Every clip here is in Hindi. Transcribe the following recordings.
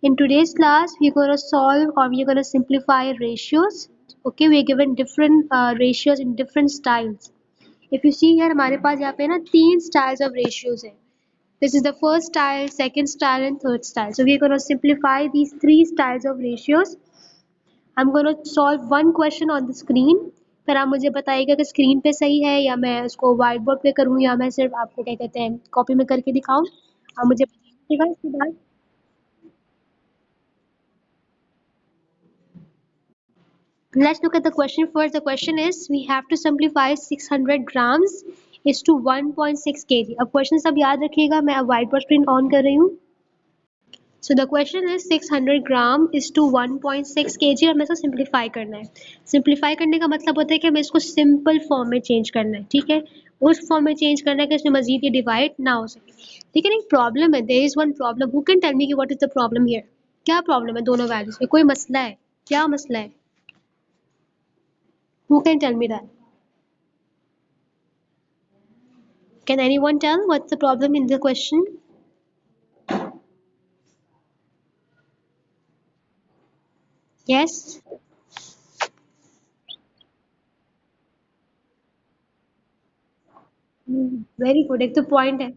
In today's class, we're going to solve or we're going to simplify ratios. Okay, we're given different ratios in different styles. If you see here, हमारे पास यहाँ पे ना 3 styles of ratios है. This is the first style, second style, and third style. So we're going to simplify these 3 styles of ratios. I'm going to solve one question on the screen. फिर आप मुझे बताइएगा कि स्क्रीन पे सही है या मैं उसको व्हाइट बोर्ड पे करूँ या मैं सिर्फ आपको क्या कहते हैं कॉपी में करके दिखाऊं. आप मुझे बताइएगा इसके बाद. Let's look at the question first. The question is, we have to simplify 600 grams is to 1.6 kg. अब क्वेश्चन सब याद रखिएगा. मैं अब व्हाइट बोर्ड स्क्रीन ऑन कर रही हूँ. So the question is 600 gram is to 1.6 kg और मैं इसको सिंप्लीफाई करना है. सिंप्लीफाई करने का मतलब होता है कि हमें इसको सिंपल फॉर्म में चेंज करना है. ठीक है, उस फॉर्म में चेंज करना है कि इसमें मजीद ये डिवाइड ना हो सके. लेकिन एक प्रॉब्लम है. There is one problem. Who can tell me कि what is the problem here. क्या प्रॉब्लम है दोनों वैल्यूज में? कोई मसला है? क्या मसला है? Who can tell me that? Can anyone tell what's the problem in the question? Yes? Very good. एक तो पॉइंट है.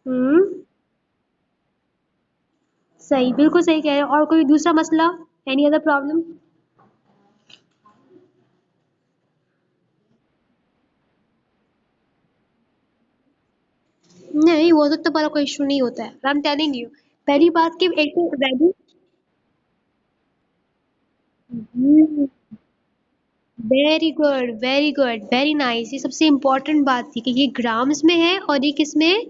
हम्म, सही, बिल्कुल सही कह रहे हो. और कोई दूसरा मसला? Any other problem? नहीं, वो तो बड़ा कोई इशू नहीं होता है. I am telling you. पहली बात कि एक तो value. Very good, very good, very nice. ये सबसे इम्पोर्टेंट बात थी कि ये ग्राम्स में है और ये किस में?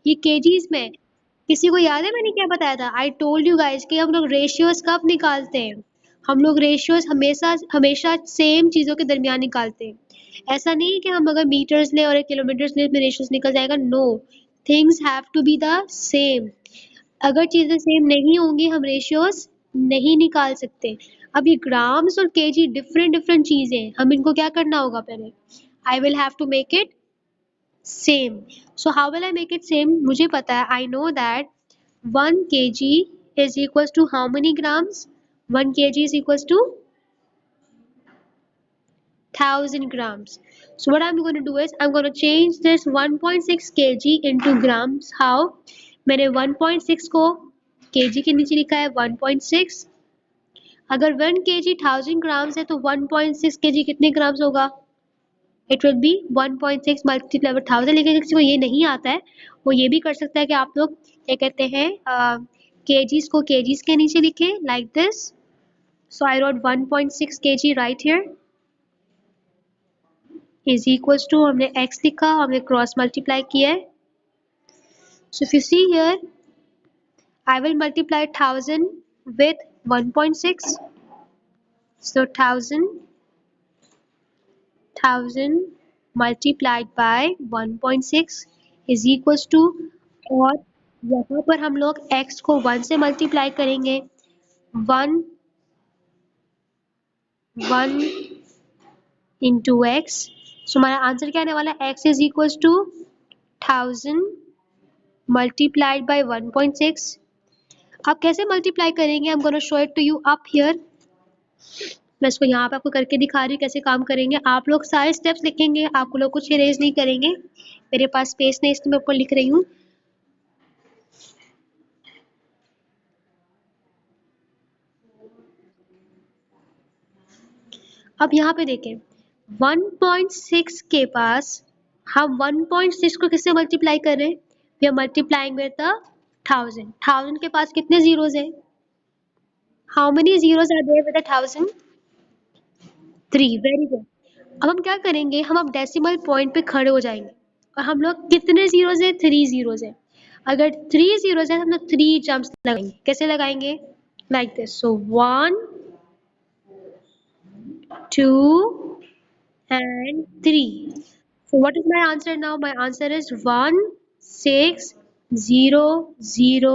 ये केजीज में है. किसी को याद है मैंने क्या बताया था? आई टोल्ड यू गाइस कि हम लोग रेशियोज कब निकालते हैं. हम लोग रेशियोज हमेशा हमेशा सेम चीजों के दरमियान निकालते हैं. ऐसा नहीं है कि हम अगर मीटर्स ले और एक किलोमीटर्स ले में रेशियोज निकल जाएगा. No, things have to be the same. अगर चीजें सेम नहीं होंगी हम रेशियोज नहीं निकाल सकते. अब ये ग्राम्स और केजी डिफरेंट डिफरेंट चीजें हैं. हम इनको क्या करना होगा पहले? I will have to make it same. So how will I make it same? मुझे पता है. I know that 1 kg is equals to how many grams? 1 kg is equals to 1000 grams. So what I'm going to do is I'm going to change this 1.6 kg into grams. How? मैंने 1.6 को kg के नीचे लिखा है 1.6. अगर 1 kg 1000 grams है तो 1.6 kg कितने grams होगा? It will be 1.6 multiplied by 1000. लेकिन किसी को ये नहीं आता है वो ये भी कर सकता है कि आप लोग क्या कहते हैं kgs को kgs के नीचे लिखें like this. So I wrote 1.6 kg right here is equals to हमने x लिखा, हमने क्रॉस मल्टीप्लाई किया है. So if you see here, I will multiply 1000 with 1.6. So 1000 multiplied by 1.6 is equals to. और यहाँ पर हम लोग x को 1 से मल्टीप्लाई करेंगे. 1 into x. So हमारा आंसर क्या आने वाला है? x is equals to 1000 multiplied by 1.6. आप कैसे मल्टीप्लाई करेंगे? I'm gonna show it to you up here. मैं इसको यहाँ पे आपको करके दिखा रही हूँ कैसे काम करेंगे. आप लोग सारे स्टेप्स लिखेंगे. आप लोग कुछ इरेज नहीं करेंगे. मेरे पास स्पेस नहीं इसलिए मैं ऊपर लिख रही हूँ. अब यहाँ पे देखें 1.6 के पास हम 1.6 को किससे मल्टीप्लाई कर रहे हैं? We are multiplying with the 1000. 1000 के पास कितने जीरोस हैं? How many zeros are there with the 1000? 3. Very good. अब हम क्या करेंगे? हम अब डेसिमल पॉइंट पे खड़े हो जाएंगे और हम लोग कितने जीरोस हैं? 3 जीरोस हैं. अगर 3 जीरोस हैं तो हम लोग 3 जंप्स लगाएंगे. कैसे लगाएंगे? Like this. So 1 2 and 3. So what is my answer now? My answer is 1600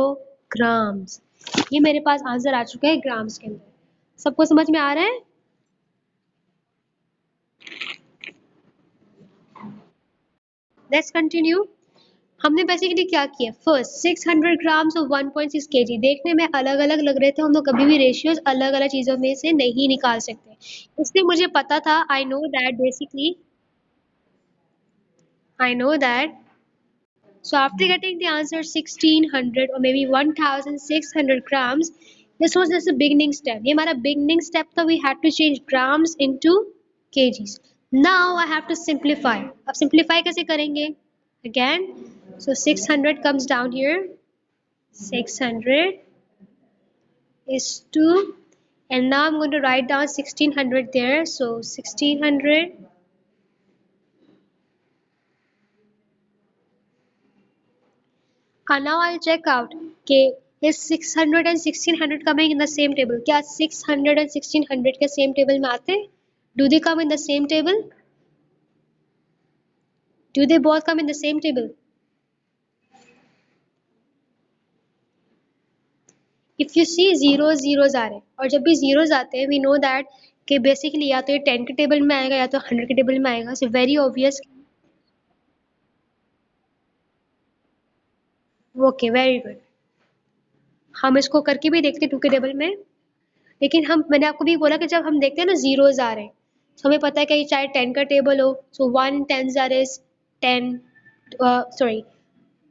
grams. ये मेरे पास आंसर आ चुका है ग्राम्स के अंदर. सबको समझ में आ रहा है? Let's continue. हमने बेसिकली क्या किया, फर्स्ट 600 ग्राम्स और 1.6 केजी देखने में अलग अलग लग रहे थे, हम लोग कभी भी रेशियोज अलग अलग चीजों में से नहीं निकाल सकते, इसलिए मुझे पता था, आई know that so after getting the answer 1600 or maybe 1600 grams, this was just a beginning step, ये हमारा beginning step था, we had to change grams into kgs. Now I have to simplify, अब simplify कैसे करेंगे, again so 600 comes down here, 600 is 2, and now I'm going to write down 1600 there, so 1600 now I'll check out कि is 600 and 1600 coming in the same table, क्या 600 and 1600 के same table में आते, do they come in the same table, do they both come in the same table, if you see zeros आ रहे हैं, और जब भी zeros आते हैं we know that कि basically या तो ये 10 के table में आएगा या तो 100 के table में आएगा, so very obvious, okay very good, हम इसको करके भी देखते हैं 2 के टेबल में, लेकिन मैंने आपको भी बोला कि जब हम देखते हैं ना जीरोज आ रहे हैं, तो हमें पता है कि चाहे 10 का टेबल हो, सो 1 10 is 10, sorry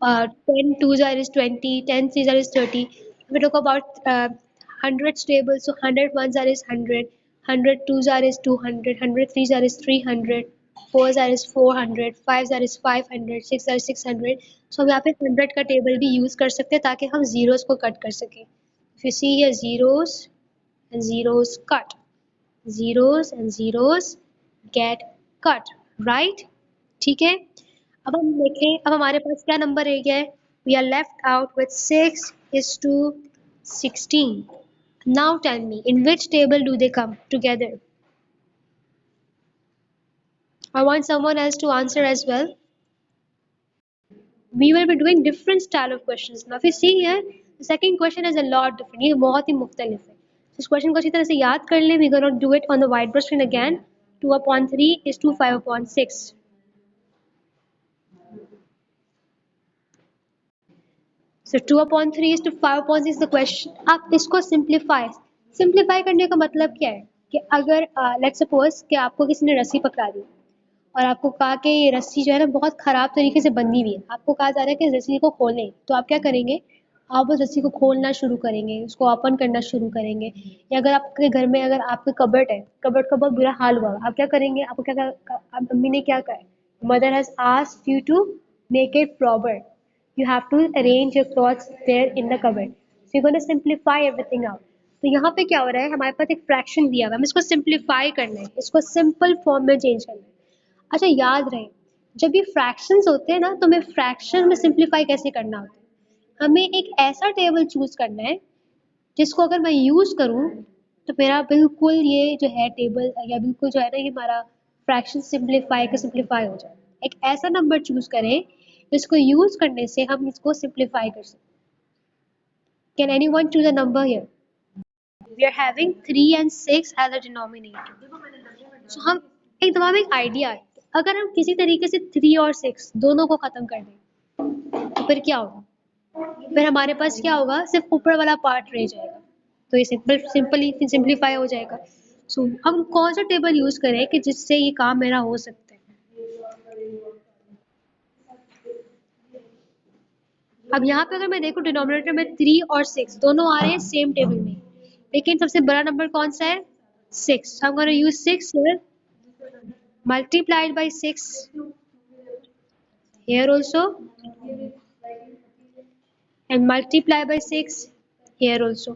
10 2 is 20, 10 3 is 30, we talk about 100 table, so 100 1 is 100, 100 2 is 200, 100 3 is 300, 4 is 400, 5 is 500, 6 is 600, so हम यहाँ पे 100 का टेबल भी यूज कर सकते हैं ताकि हम जीरोस को कट कर सकें. If you see here zeros and zeros cut, zeros and zeros get cut, right? ठीक है, अब हम देखें, अब हमारे पास क्या नंबर रह गया है, we are left out with 6 is to 16. Now tell me, in which table do they come together? I want someone else to answer as well. We will be doing different style of questions. Now if you see here, the second question is a lot different, ये बहुत ही मुख्तलिफ है. इस क्वेश्चन को अच्छी तरह से याद कर लें. We're going to do it on the whiteboard screen again. 2/3 is to 5/6. So 2/3 is to 5/6 is the question. आप इसको सिंप्लीफाई करने का मतलब क्या है कि अगर लेट्स सपोज कि आपको किसी ने रस्सी पकड़ा दी और आपको कहा कि ये रस्सी जो है ना बहुत ख़राब तरीके से बंधी हुई है, आपको कहा जा रहा है कि रस्सी को खोलें, तो आप क्या करेंगे, आप उस रस्सी को खोलना शुरू करेंगे, उसको ओपन करना शुरू करेंगे. या अगर आपके घर में अगर आपके कबर्ड है, कबर्ड का बहुत बुरा हाल हुआ, आप क्या करेंगे, आपको क्या मम्मी ने क्या कहा, mother has asked you to make it proper, you have to arrange your clothes there in the cupboard, so you're going to simplify everything out. तो यहाँ पे क्या हो रहा है, हमारे पास एक फ्रैक्शन दिया हुआ है, हमें इसको सिंप्लीफाई करना है, इसको सिंपल फॉर्म में चेंज करना है. अच्छा याद रहे, जब ये फ्रैक्शंस होते हैं ना, तो हमें फ्रैक्शन में सिंप्लीफाई कैसे करना होता है, हमें एक ऐसा टेबल चूज करना है जिसको अगर मैं यूज करूं तो मेरा बिल्कुल ये जो है टेबल या बिल्कुल जो है ना, ये हमारा फ्रैक्शन सिंप्लीफाई हो जाए. एक ऐसा नंबर चूज करें जिसको यूज करने से हम इसको सिंप्लीफाई कर सकें. Can anyone choose a number here, we are having 3 and 6 as a denominator, so हम एक दिमाग में एक आइडिया है, अगर हम किसी तरीके से 3 और 6 दोनों को खत्म कर दें तो फिर क्या होगा, फिर हमारे पास क्या होगा, सिर्फ ऊपर वाला पार्ट रह जाएगा, तो ये सिंपलीफाई हो जाएगा. सो हम कौन सा टेबल यूज करें कि जिससे ये काम मेरा हो सकता है. अब यहाँ पे अगर मैं देखूं डिनोमिनेटर में 3 और 6 दोनों आ रहे हैं सेम टेबल में, लेकिन सबसे बड़ा नंबर कौन सा है, 6. So I'm going to use 6 here, multiplied by 6 here also, and multiply by 6 here also.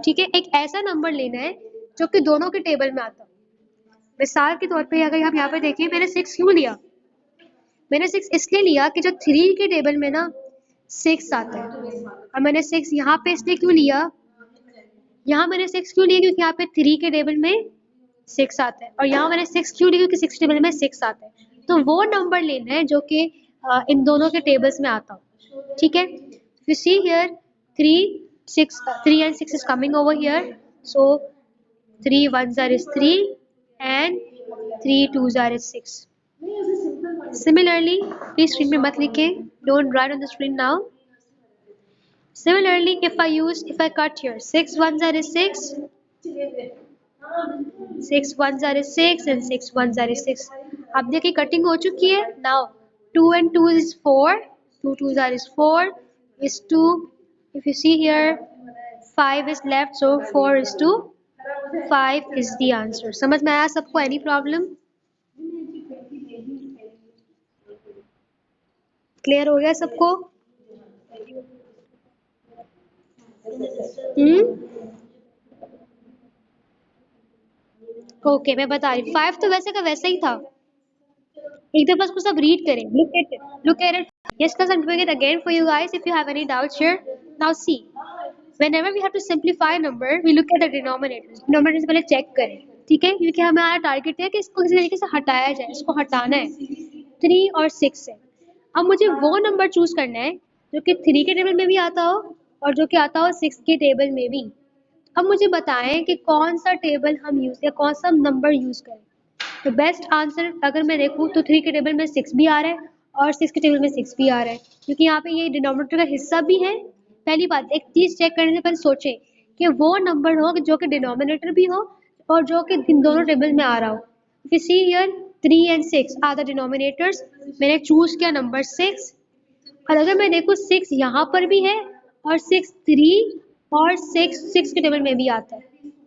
ठीक है, एक ऐसा नंबर लेना है जो कि दोनों के टेबल में आता. मिसाल के तौर पे अगर हम यहाँ पे देखें, मैंने 6 क्यों लिया, मैंने 6 इसलिए लिया कि जो 3 के टेबल में ना 6 आता है, और मैंने 6 यहाँ पे इसलिए क्यों लिया, यहाँ मैंने 6 क्यों लिया क्योंकि यहाँ पे 3 के टेबल में 6 आता है, और यहाँ मैंने 6 क्यों लिया क्योंकि 6 टेबल में 6 आता है. तो वो नंबर लेना है जो कि इन दोनों के टेबल्स में आता हो. ठीक है, you see here 3 and 6 is coming over here, so 3 1s are is 3 and 3 2s are is 6. Similarly, please screen में मत लिखें, Don't write on the screen now. Similarly, if I cut here, 6 ones are 6, 6 ones are 6 and 6 ones are 6. अब देखिए कटिंग हो चुकी है. Now 2 and 2 is 4, 2 twos are is 4 is 2. If you see here 5 is left, so 4 is 2. 5 is the answer. समझ में आया सबको? Any problem? क्लियर हो गया सबको? ओके मैं बता रही हूँ. 5 तो वैसे का वैसा ही था. एक दफा उसको सब रीड करें. Look at it. Yes, because I'm doing it again for you guys. If you have any doubts here, now see. Whenever we have to simplify a number, we look at the denominator. Denominator से पहले चेक करें, ठीक है? क्योंकि हमारा टारगेट है कि इसको किसी तरीके से हटाया जाए. इसको हटाना है 3 और 6 से. अब मुझे वो नंबर चूज करना है जो कि 3 के टेबल में भी आता हो और जो कि आता हो 6 के टेबल में भी. अब मुझे बताएं कि कौन सा टेबल हम यूज या कौन सा नंबर यूज करें. तो बेस्ट आंसर अगर मैं देखूँ तो 3 के टेबल में 6 भी आ रहा है और 6 के टेबल में 6 भी आ रहा है, क्योंकि यहाँ पे ये डिनोमिनेटर का हिस्सा भी है. पहली बात, एक चीज चेक करने से पहले सोचें कि वो नंबर हो जो कि डिनोमिनेटर भी हो और जो कि इन दोनों टेबल में आ रहा हो. If you see here 3 and 6 are the denominators. मैंने चूज किया नंबर 6. और अगर मैं देखूँ 6 यहाँ पर भी है और 6 3 और 6 के टेबल में भी आता है,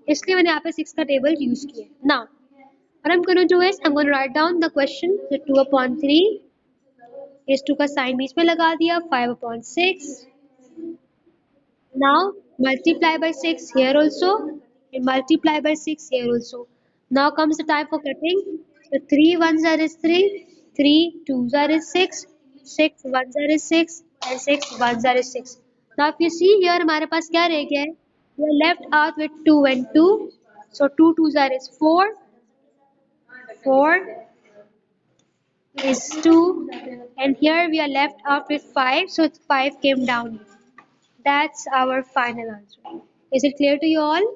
इसलिए मैंने यहाँ पे 6 का टेबल यूज किया. Now what I'm going to do is I'm going to write down the question. So 2 upon 3 is 2 का साइन बीच में लगा दिया. 5 upon 6. Now multiply by 6 here also and multiply by 6 here also. Now comes the time for cutting. So 3 ones are is 3, 3 twos are is 6, 6 ones are is 6 and 6 ones are is 6. Now if you see here हमारे पास क्या रह गया है? We are left out with 2 and 2. So 2 twos are is 4. 4 is 2 and here we are left out with 5, so 5 came down. That's our final answer. Is it clear to you all?